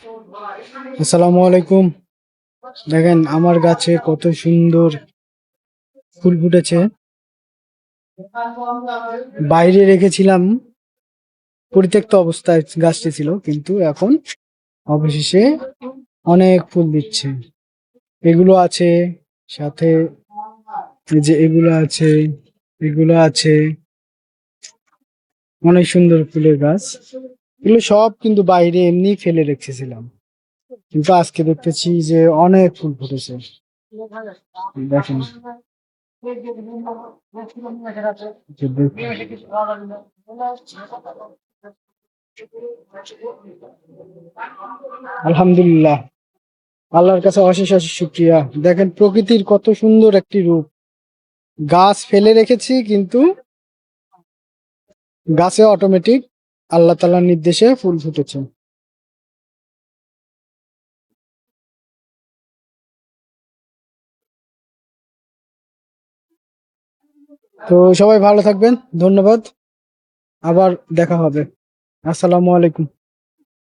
আসসালামু আলাইকুম। দেখেন আমার গাছে কত সুন্দর ফুল ফুটেছে। বাইরে রেখেছিলাম, পরিত্যক্ত অবস্থায় গাছটি ছিল, কিন্তু এখন অবশেষে অনেক ফুল দিচ্ছে। এগুলো আছে, সাথে এই যে এগুলো আছে, এগুলো আছে। অনেক সুন্দর ফুলের গাছ। এগুলো সব কিন্তু বাইরে এমনি ফেলে রেখেছিলাম, কিন্তু আজকে দেখতেছি যে অনেক ফুল ফুটেছে। দেখেন, যে আলহামদুলিল্লাহ, আল্লাহর কাছে অশেষ অশেষ শুকরিয়া। দেখেন প্রকৃতির কত সুন্দর একটি রূপ। গাছ ফেলে রেখেছি, কিন্তু গাছে অটোমেটিক আল্লাহ তাআলার নির্দেশে ফুল ফুটেছে। তো সবাই ভালো থাকবেন, ধন্যবাদ। আবার দেখা হবে। আসসালামু আলাইকুম।